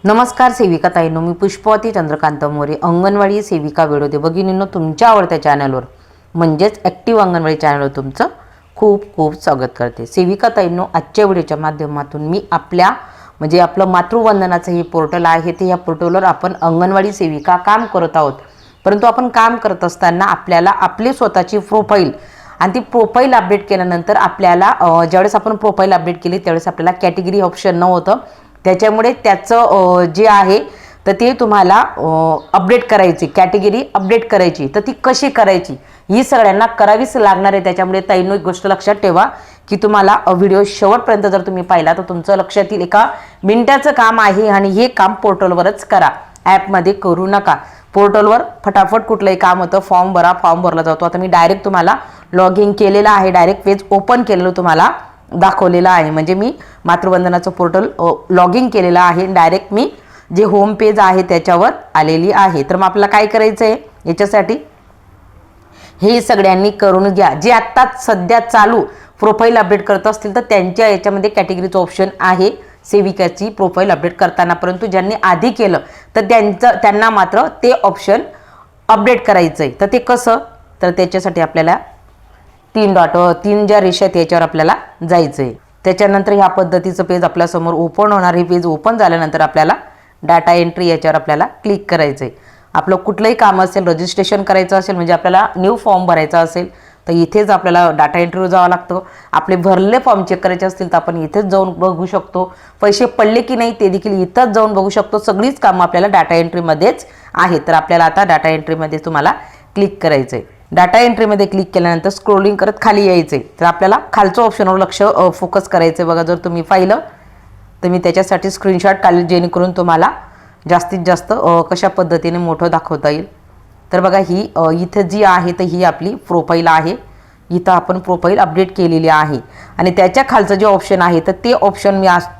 नमस्कार सेविका ताईंनो, मी पुष्पवती चंद्रकांत मोरे, अंगणवाडी सेविका व्हिडिओ भगिनींनो तुमच्या आवडत्या चॅनलवर म्हणजेच ॲक्टिव्ह अंगणवाडी चॅनलवर तुमचं खूप खूप स्वागत करते। सेविका ताईंनो, आजच्या व्हिडिओच्या माध्यमातून मी आपलं मातृवंदनाचं हे पोर्टल आहे ते या पोर्टलवर आपण अंगणवाडी सेविका काम करत आहोत। परंतु आपण काम करत असताना आपल्याला आपली स्वतःची प्रोफाईल आणि ती प्रोफाईल अपडेट केल्यानंतर आपल्याला ज्यावेळेस आपण प्रोफाईल अपडेट केली त्यावेळेस आपल्याला कॅटेगरी ऑप्शन नव्हतं, त्याच्यामुळे त्याचं जे आहे तर ते तुम्हाला अपडेट करायची, कॅटेगरी अपडेट करायची, तर ती कशी करायची ही सगळ्यांना करावीच लागणार आहे। त्याच्यामुळे ताईंनो एक गोष्ट लक्षात ठेवा की तुम्हाला व्हिडिओ शेवटपर्यंत जर तुम्ही पाहिला तर तुमचं लक्षात येईल एका मिनिटाचं काम आहे आणि हे काम पोर्टलवरच करा, ॲपमध्ये करू नका। पोर्टलवर फटाफट कुठलंही काम होतं, फॉर्म भरा, फॉर्म भरला जातो। आता मी डायरेक्ट तुम्हाला लॉग इन केलेलं आहे, डायरेक्ट पेज ओपन केलेलं तुम्हाला दाखवलेलं आहे, म्हणजे मी मातृवंदनाचं पोर्टल लॉग इन केलेलं आहे। डायरेक्ट मी जे होम पेज आहे त्याच्यावर आलेली आहे। तर मग आपल्याला काय करायचं आहे, याच्यासाठी हे सगळ्यांनी करून घ्या। जे आत्ता सध्या चालू प्रोफाईल अपडेट करत असतील तर त्यांच्या याच्यामध्ये कॅटेगरीचं ऑप्शन आहे सेविकाची प्रोफाईल अपडेट करताना, परंतु ज्यांनी आधी केलं तर त्यांना मात्र ते ऑप्शन अपडेट करायचं आहे। तर ते कसं, तर त्याच्यासाठी आपल्याला तीन ज्या रेषा आहेत याच्यावर आपल्याला जायचं आहे। त्याच्यानंतर ह्या पद्धतीचं पेज आपल्यासमोर ओपन होणार। हे पेज ओपन झाल्यानंतर आपल्याला डाटा एंट्री याच्यावर आपल्याला क्लिक करायचं आहे। आपलं कुठलंही काम असेल, रजिस्ट्रेशन करायचं असेल, म्हणजे आपल्याला न्यू फॉर्म भरायचा असेल तर इथेच आपल्याला डाटा एंट्रीवर जावं लागतं। आपले भरलेले फॉर्म चेक करायचे असतील तर आपण इथेच जाऊन बघू शकतो, पैसे पडले की नाही ते देखील इथंच जाऊन बघू शकतो। सगळीच कामं आपल्याला डाटा एंट्रीमध्येच आहेत। तर आपल्याला आता डाटा एंट्रीमध्ये तुम्हाला क्लिक करायचं आहे। डाटा एंट्रीमध्ये क्लिक केल्यानंतर स्क्रोलिंग करत खाली यायचं आहे। तर आपल्याला खालचं ऑप्शनवर लक्ष फोकस करायचं आहे। बघा, जर तुम्ही पाहिलं तर मी त्याच्यासाठी स्क्रीनशॉट काढले जेणेकरून तुम्हाला जास्तीत जास्त कशा पद्धतीने मोठं दाखवता येईल। तर बघा, ही इथं जी आहे तर ही आपली प्रोफाईल आहे, इथं आपण प्रोफाईल अपडेट केलेली आहे आणि त्याच्या खालचं जे ऑप्शन आहे तर ते ऑप्शन मी आजच्या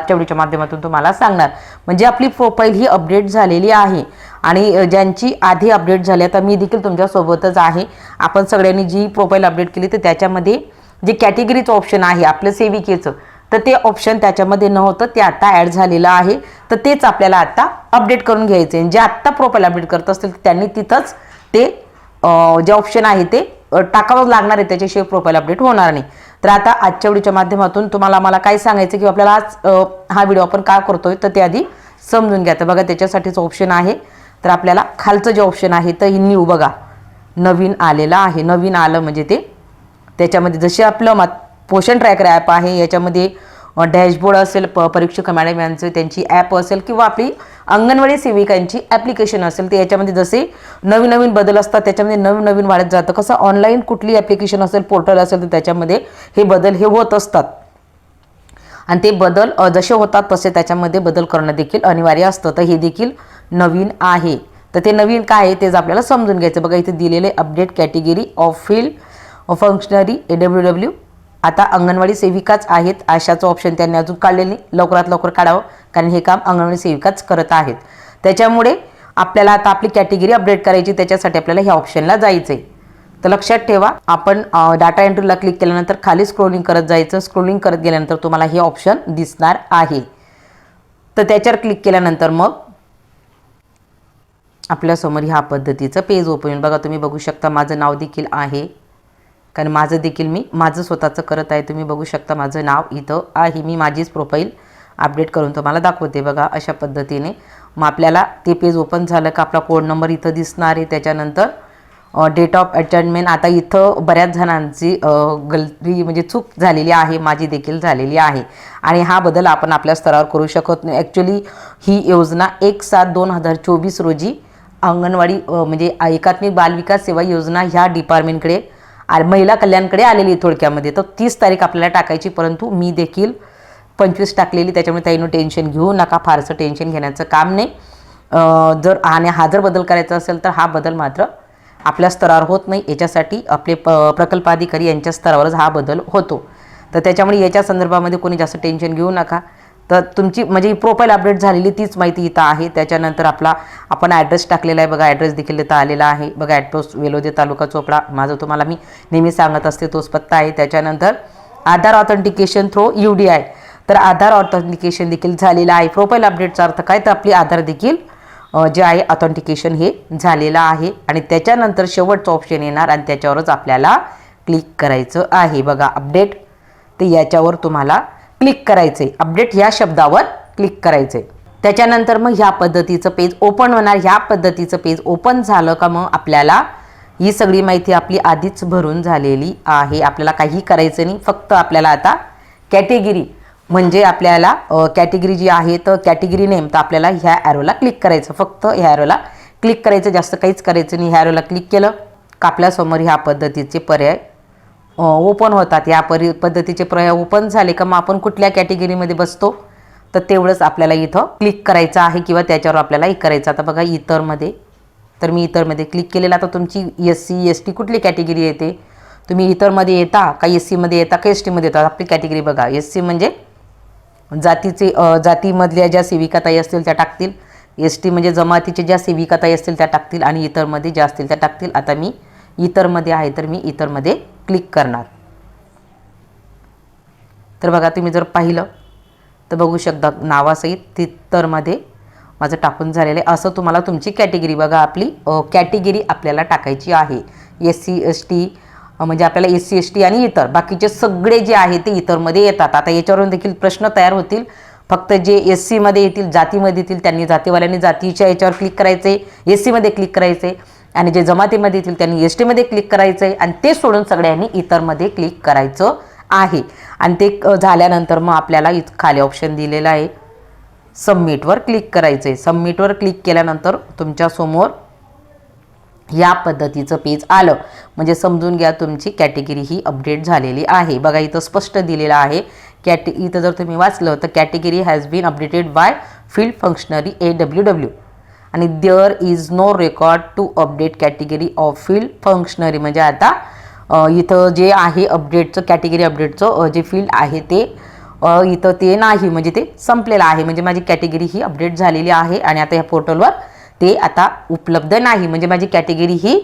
व्हिडिओच्या माध्यमातून तुम्हाला सांगणार। म्हणजे आपली प्रोफाईल ही अपडेट झालेली आहे आणि ज्यांची आधी अपडेट झाली, आता मी देखील तुमच्यासोबतच आहे। आपण सगळ्यांनी जी प्रोफाईल अपडेट केली तर त्याच्यामध्ये जे कॅटेगरीचं ऑप्शन आहे आपलं सेविकेचं, तर ते ऑप्शन त्याच्यामध्ये नव्हतं, ते आता ॲड झालेलं आहे। तर तेच आपल्याला आता अपडेट करून घ्यायचं आहे। जे आत्ता प्रोफाईल अपडेट करत असतील त्यांनी तिथंच ते जे ऑप्शन आहे ते टाकावंच लागणार आहे, त्याच्याशिवाय प्रोफाईल अपडेट होणार नाही। तर आता आजच्या व्हिडिओच्या माध्यमातून तुम्हाला मला काय सांगायचं की आपल्याला आज हा व्हिडिओ आपण का करतोय तर ते आधी समजून घ्या। तर बघा, त्याच्यासाठीचं ऑप्शन आहे तर आपल्याला खालचं जे ऑप्शन आहे तर न्यू, बघा नवीन आलेलं आहे। नवीन आलं म्हणजे ते त्याच्यामध्ये जसे आपलं पोषण ट्रॅकर ॲप आहे, याच्यामध्ये डॅशबोर्ड असेल, परीक्षक मॅडम यांचं त्यांची ॲप असेल किंवा आपली अंगणवाडी सेविकांची ॲप्लिकेशन असेल, तर याच्यामध्ये जसे नवीन नवीन बदल असतात त्याच्यामध्ये नवीन नवीन वाढत जातं। कसं ऑनलाईन कुठली ॲप्लिकेशन असेल, पोर्टल असेल तर त्याच्यामध्ये हे बदल हे होत असतात आणि ते बदल जसे होतात तसे त्याच्यामध्ये बदल करणं देखील अनिवार्य असतं। तर हे देखील नवीन आहे। तर ते नवीन काय आहे तेच आपल्याला समजून घ्यायचं। बघा, इथे दिलेले update category of field functionary AWW, आता अंगणवाडी सेविकाच आहेत अशाचं ऑप्शन त्यांनी अजून काढलेली, लवकरात लवकर काढावं कारण हे काम अंगणवाडी सेविकाच करत आहेत। त्याच्यामुळे आपल्याला आता आपली कॅटेगरी अपडेट करायची, त्याच्यासाठी आपल्याला ह्या ऑप्शनला जायचं आहे। तर लक्षात ठेवा, आपण डाटा एंट्रीला क्लिक केल्यानंतर खाली स्क्रोलिंग करत जायचं। स्क्रोलिंग करत गेल्यानंतर तुम्हाला हे ऑप्शन दिसणार आहे। तर त्याच्यावर क्लिक केल्यानंतर मग आपल्यासमोर ह्या पद्धतीचं पेज ओपन होईल। बघा, तुम्ही बघू शकता माझं नाव देखील आहे, कारण माझं देखील मी माझं स्वतःचं करत आहे। तुम्ही बघू शकता माझं नाव इथं आहे, मी माझीच प्रोफाईल अपडेट करून तुम्हाला दाखवते। बघा, अशा पद्धतीने मग आपल्याला ते पेज ओपन झालं का आपला कोड नंबर इथं दिसणार आहे। त्याच्यानंतर डेट ऑफ अटेंडमेंट, आता इथं बऱ्याच जणांची गलती म्हणजे चूक झालेली आहे, माझी देखील झालेली आहे आणि हा बदल आपण आपल्या स्तरावर करू शकत नाही। ॲक्च्युली ही योजना 1/7/2024 रोजी अंगणवाडी म्हणजे एकात्मिक बालविकास सेवा योजना ह्या डिपार्टमेंटकडे महिला कल्याणकडे आलेली थोडक्यामध्ये। तर 30 तारीख आपल्याला टाकायची, परंतु मी देखील 25 टाकलेली। त्याच्यामुळे ताईंनो टेन्शन घेऊ नका, फारसं टेन्शन घेण्याचं काम नाही। हा जर बदल करायचा असेल तर हा बदल मात्र आपल्या स्तरावर होत नाही, याच्यासाठी आपले प्रकल्प अधिकारी यांच्या स्तरावरच हा बदल होतो। तर त्याच्यामुळे याच्या संदर्भामध्ये कोणी जास्त टेन्शन घेऊ नका। तर तुमची म्हणजे प्रोफाईल अपडेट झालेली तीच माहिती इथं आहे। त्याच्यानंतर आपण ॲड्रेस टाकलेला आहे, बघा ॲड्रेस देखील इथं आलेला आहे। बघा, ॲड्रेस वेलोदे तालुका चोपडा, माझं तुम्हाला मी नेहमी सांगत असते तोच पत्ता आहे। त्याच्यानंतर आधार ऑथेंटिकेशन थ्रू UDI, तर आधार ऑथेंटिकेशन देखील झालेलं आहे. प्रोफाईल अपडेटचा अर्थ काय, तर आपली आधार देखील जे आहे ऑथेंटिकेशन हे झालेलं आहे. आणि त्याच्यानंतर शेवटचं ऑप्शन येणार आणि त्याच्यावरच आपल्याला क्लिक करायचं आहे. बघा अपडेट, तर याच्यावर तुम्हाला क्लिक करायचं आहे. अपडेट ह्या शब्दावर क्लिक करायचं आहे. त्याच्यानंतर मग ह्या पद्धतीचं पेज ओपन होणार. ह्या पद्धतीचं पेज ओपन झालं का मग आपल्याला ही सगळी माहिती आपली आधीच भरून झालेली आहे. आपल्याला काही करायचं नाही. फक्त आपल्याला आता कॅटेगरी म्हणजे आपल्याला कॅटेगरी जी आहे तर कॅटेगरी नेम, तर आपल्याला ह्या ॲरोला क्लिक करायचं. फक्त ह्या ॲरोला क्लिक करायचं, जास्त काहीच करायचं नाही. ह्या ॲरोला क्लिक केलं का आपल्यासमोर ह्या पद्धतीचे पर्याय ओपन होतात. या पद्धतीचे पर्याय ओपन झाले का मग आपण कुठल्या कॅटेगरीमध्ये बसतो तर तेवढंच आपल्याला इथं क्लिक करायचं आहे किंवा त्याच्यावर आपल्याला हे करायचं. आता बघा इतरमध्ये, तर मी इतरमध्ये क्लिक केलेलं. आता तुमची SC ST कुठली कॅटेगरी येते, तुम्ही इतरमध्ये येता का SC मध्ये येता का ST मध्ये येता. आपली कॅटेगरी बघा, SC म्हणजे जातीमधल्या ज्या सेविकाताई असतील त्या टाकतील, ST म्हणजे जमातीच्या ज्या सेविकाताई असतील त्या टाकतील आणि इतरमध्ये ज्या असतील त्या टाकतील. आता मी इतरमध्ये आहे तर मी इतरमध्ये क्लिक करणार. तर बघा तुम्ही जर पाहिलं तर बघू शकता नावासहित इतरमध्ये माझं टाकून झालेलं आहे. असं तुम्हाला तुमची कॅटेगरी बघा, आपली कॅटेगरी आपल्याला टाकायची आहे. SC ST म्हणजे आपल्याला SC ST आणि इतर बाकीचे सगळे जे आहे ते इतरमध्ये येतात. आता याच्यावरून देखील प्रश्न तयार होतील. फक्त जे SC मध्ये येतील, जातीमध्ये येतील, त्यांनी जातीवाल्यांनी जातीच्या याच्यावर क्लिक करायचे, SC मध्ये क्लिक करायचे आणि जे जमातीमध्ये येतील त्यांनी ST मध्ये क्लिक करायचं आणि ते सोडून सगळ्यांनी इतरमध्ये क्लिक करायचं आहे. आणि ते झाल्यानंतर मग आपल्याला खाली ऑप्शन दिलेला आहे सबमिटवर क्लिक करायचं आहे. सबमिटवर क्लिक केल्यानंतर तुमच्यासमोर या पद्धतीचं पेज आलं. म्हणजे समजून घ्या तुमची कॅटेगरी ही अपडेट झालेली आहे. बघा इथं स्पष्ट दिलेलं आहे. इथं जर तुम्ही वाचलं तर category has been updated by field functionary AWW आणि there is no record to update category of field functionary. म्हणजे आता इथं जे आहे अपडेटचं, कॅटेगरी अपडेटचं जे फील्ड आहे ते इथं ते नाही, म्हणजे ते संपलेलं आहे. म्हणजे माझी कॅटेगरी ही अपडेट झालेली आहे आणि आता ह्या पोर्टलवर ते आता उपलब्ध नाही. म्हणजे माझी कॅटेगरी ही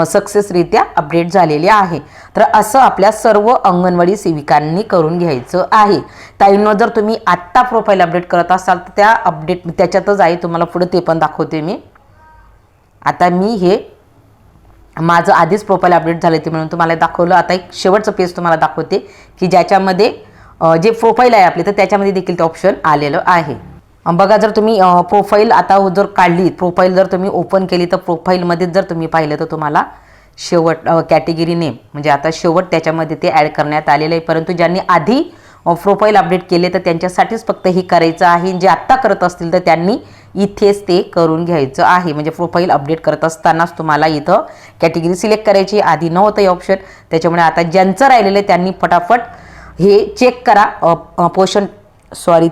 सक्सेसरित्या अपडेट झालेली आहे. तर असं आपल्या सर्व अंगणवाडी सेविकांनी करून घ्यायचं आहे. ताईंनो, जर तुम्ही आत्ता प्रोफाईल अपडेट करत असाल तर त्या अपडेट त्याच्यातच आहे, तुम्हाला पुढे ते पण दाखवते मी. आता मी हे माझं आधीच प्रोफाईल अपडेट झाले ते म्हणून तुम्हाला दाखवलं. आता एक शेवटचं पेज तुम्हाला दाखवते की ज्याच्यामध्ये जे प्रोफाईल आहे आपली तर त्याच्यामध्ये देखील ते ऑप्शन आलेलं आहे. बघा जर तुम्ही प्रोफाईल आता जर काढली, प्रोफाईल जर तुम्ही ओपन केली तर प्रोफाईलमध्ये जर तुम्ही पाहिलं तर तुम्हाला शेवट कॅटेगरी नेम म्हणजे आता शेवट त्याच्यामध्ये ते ॲड करण्यात आलेलं आहे. परंतु ज्यांनी आधी प्रोफाईल अपडेट केले तर त्यांच्यासाठीच फक्त हे करायचं आहे. जे आत्ता करत असतील तर त्यांनी इथेच ते करून घ्यायचं आहे. म्हणजे प्रोफाईल अपडेट करत असतानाच तुम्हाला इथं कॅटेगरी सिलेक्ट करायची. आधी नव्हतं हे ऑप्शन, त्याच्यामुळे आता ज्यांचं राहिलेलं आहे त्यांनी फटाफट हे चेक करा.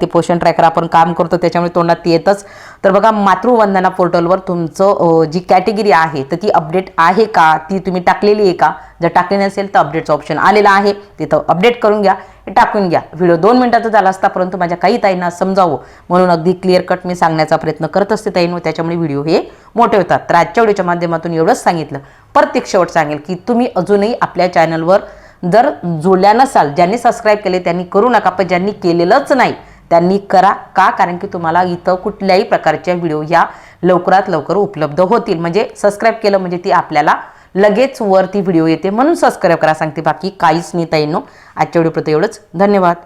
ते पोषण ट्रॅकर आपण काम करतो त्याच्यामुळे तोंडात येतच. तर बघा मातृवंदना पोर्टलवर तुमचं जी कॅटेगरी आहे तर ती अपडेट आहे का, ती तुम्ही टाकलेली आहे का. जर टाकली नसेल तर अपडेटचं ऑप्शन आलेलं आहे, तिथं अपडेट करून घ्या, टाकून घ्या. व्हिडिओ 2 मिनिटाचा झाला असता, परंतु माझ्या काही ताईंना समजावं म्हणून अगदी क्लिअर कट मी सांगण्याचा प्रयत्न करत असते ताईंनो, त्याच्यामुळे व्हिडिओ हे मोठे होतात. तर आजच्या व्हिडिओच्या माध्यमातून एवढंच सांगितलं. प्रत्येक शेवट सांगेल की तुम्ही अजूनही आपल्या चॅनलवर जर जोडल्या नसाल, ज्यांनी सबस्क्राईब केले त्यांनी करू नका, पण ज्यांनी केलेलंच नाही त्यांनी करा. का, कारण की तुम्हाला इथं कुठल्याही प्रकारच्या व्हिडिओ या लवकरात लवकर उपलब्ध होतील. म्हणजे सबस्क्राईब केलं म्हणजे ती आपल्याला लगेच वरती व्हिडिओ येते म्हणून सबस्क्राईब करा सांगते, बाकी काहीच नाही ताईंनो. आजच्या व्हिडिओपुरतं एवढंच. धन्यवाद.